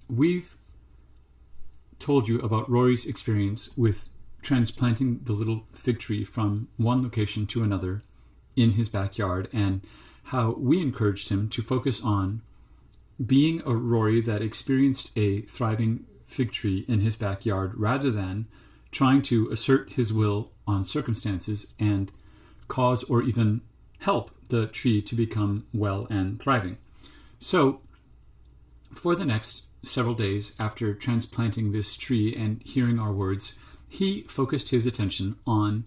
we've told you about Rory's experience with transplanting the little fig tree from one location to another in his backyard, and how we encouraged him to focus on being a Rory that experienced a thriving fig tree in his backyard rather than trying to assert his will on circumstances and cause or even help the tree to become well and thriving. So, for the next several days after transplanting this tree and hearing our words, he focused his attention on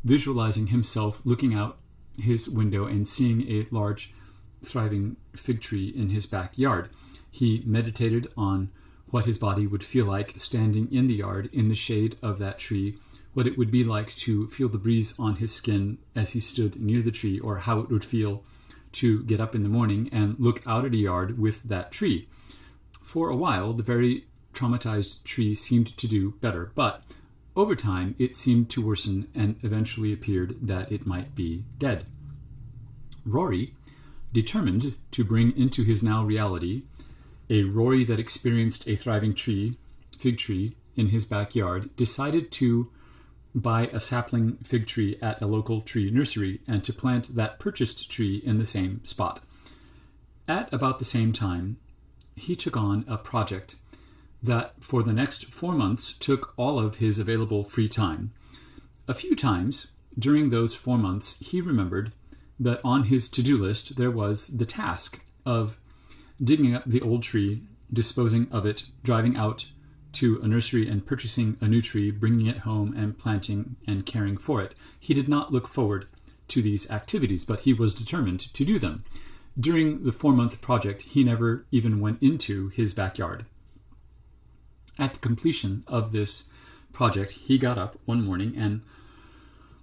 visualizing himself looking out his window and seeing a large, thriving fig tree in his backyard. He meditated on what his body would feel like standing in the yard in the shade of that tree, what it would be like to feel the breeze on his skin as he stood near the tree, or how it would feel to get up in the morning and look out at a yard with that tree. For a while, the very traumatized tree seemed to do better, but over time it seemed to worsen and eventually appeared that it might be dead. Rory, determined to bring into his now reality a Rory that experienced a thriving fig tree in his backyard, decided to buy a sapling fig tree at a local tree nursery and to plant that purchased tree in the same spot. At about the same time, he took on a project that for the next 4 months took all of his available free time. A few times during those 4 months, he remembered that on his to-do list there was the task of digging up the old tree, disposing of it, driving out to a nursery and purchasing a new tree, bringing it home and planting and caring for it. He did not look forward to these activities, but he was determined to do them. During the 4-month project, he never even went into his backyard. At the completion of this project, he got up one morning and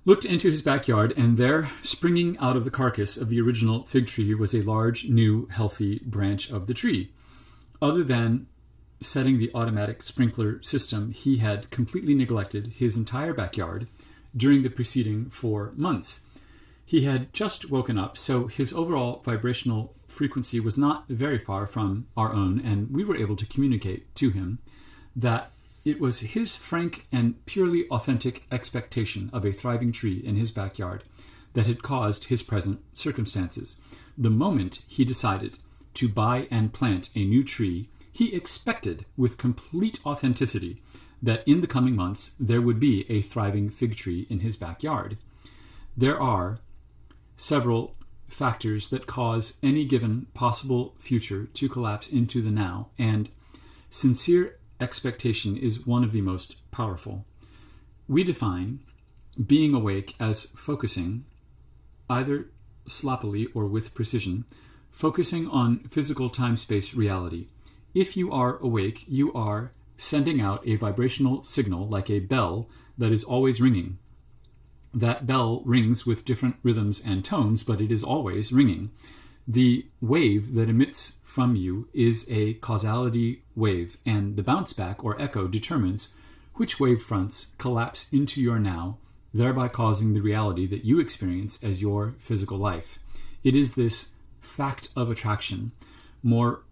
looked into his backyard, and there, springing out of the carcass of the original fig tree, was a large, new, healthy branch of the tree. Other than setting the automatic sprinkler system, he had completely neglected his entire backyard during the preceding 4 months. He had just woken up, so his overall vibrational frequency was not very far from our own, and we were able to communicate to him that it was his frank and purely authentic expectation of a thriving tree in his backyard that had caused his present circumstances. The moment he decided to buy and plant a new tree, he expected with complete authenticity that in the coming months there would be a thriving fig tree in his backyard. There are several factors that cause any given possible future to collapse into the now, and sincere expectation is one of the most powerful. We define being awake as focusing, either sloppily or with precision, focusing on physical time-space reality. If you are awake, you are sending out a vibrational signal like a bell that is always ringing. That bell rings with different rhythms and tones, but it is always ringing. The wave that emits from you is a causality wave, and the bounce back or echo determines which wave fronts collapse into your now, thereby causing the reality that you experience as your physical life. It is this fact of attraction, more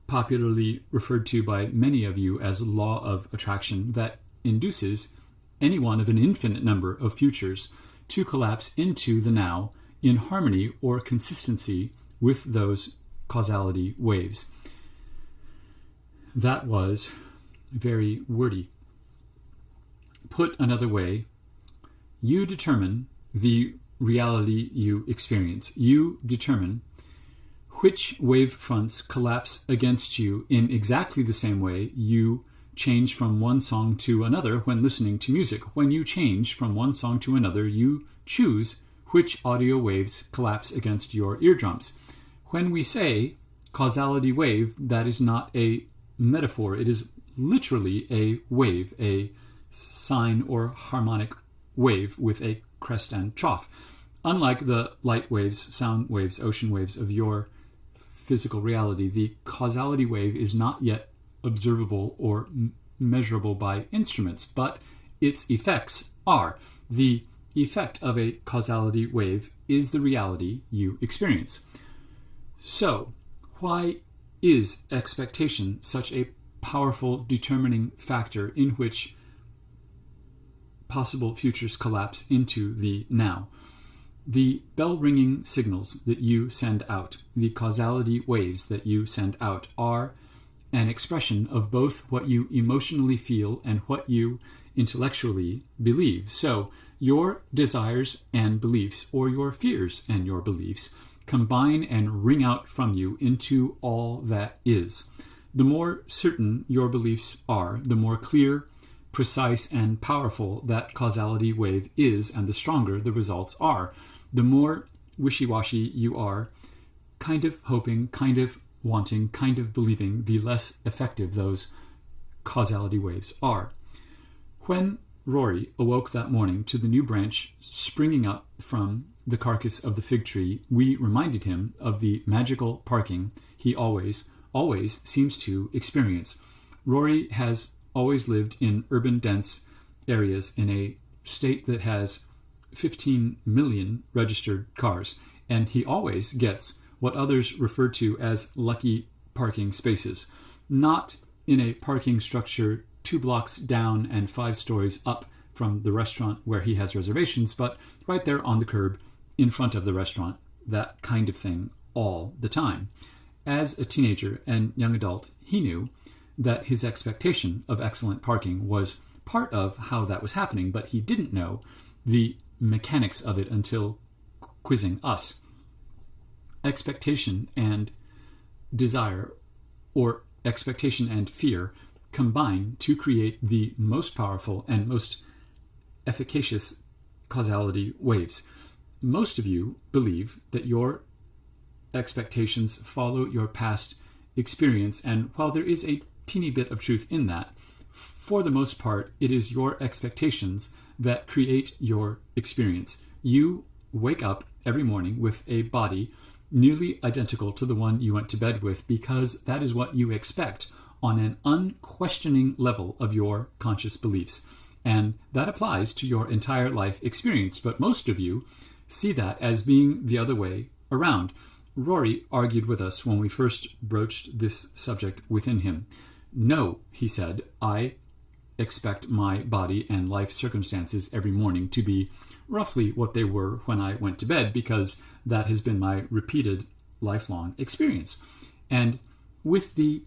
popularly referred to by many of you as law of attraction, that induces any one of an infinite number of futures to collapse into the now in harmony or consistency with those causality waves. That was very wordy. Put another way, you determine the reality you experience. You determine which wave fronts collapse against you in exactly the same way you change from one song to another when listening to music. When you change from one song to another, you choose which audio waves collapse against your eardrums. When we say causality wave, that is not a metaphor. It is literally a wave, a sine or harmonic wave with a crest and trough. Unlike the light waves, sound waves, ocean waves of your physical reality, the causality wave is not yet observable or measurable by instruments, but its effects are. The effect of a causality wave is the reality you experience. So, why is expectation such a powerful determining factor in which possible futures collapse into the now. The bell-ringing signals that you send out, the causality waves that you send out, are an expression of both what you emotionally feel and what you intellectually believe. So your desires and beliefs, or your fears and your beliefs, combine and ring out from you into all that is. The more certain your beliefs are, the more clear, precise, and powerful that causality wave is, and the stronger the results are. The more wishy-washy you are, kind of hoping, kind of wanting, kind of believing, the less effective those causality waves are. When Rory awoke that morning to the new branch springing up from the carcass of the fig tree, we reminded him of the magical parking he always seems to experience. Rory has always lived in urban dense areas in a state that has 15 million registered cars, and he always gets what others refer to as lucky parking spaces, not in a parking structure 2 blocks down and 5 stories up from the restaurant where he has reservations, but right there on the curb in front of the restaurant, that kind of thing all the time. As a teenager and young adult, he knew that his expectation of excellent parking was part of how that was happening, but he didn't know the mechanics of it until quizzing us. Expectation and desire, or expectation and fear, combine to create the most powerful and most efficacious causality waves. Most of you believe that your expectations follow your past experience, and while there is a teeny bit of truth in that, for the most part, it is your expectations that create your experience. You wake up every morning with a body nearly identical to the one you went to bed with because that is what you expect on an unquestioning level of your conscious beliefs. And that applies to your entire life experience. But most of you see that as being the other way around. Rory argued with us when we first broached this subject within him. No, he said, I expect my body and life circumstances every morning to be roughly what they were when I went to bed, because that has been my repeated lifelong experience. And with the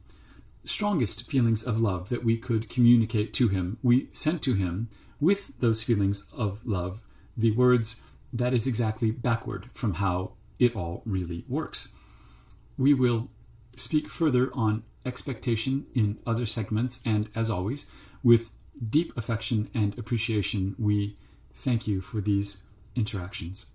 strongest feelings of love that we could communicate to him, we sent to him with those feelings of love the words, that is exactly backward from how it all really works. We will speak further on expectation in other segments, and as always, with deep affection and appreciation, we thank you for these interactions.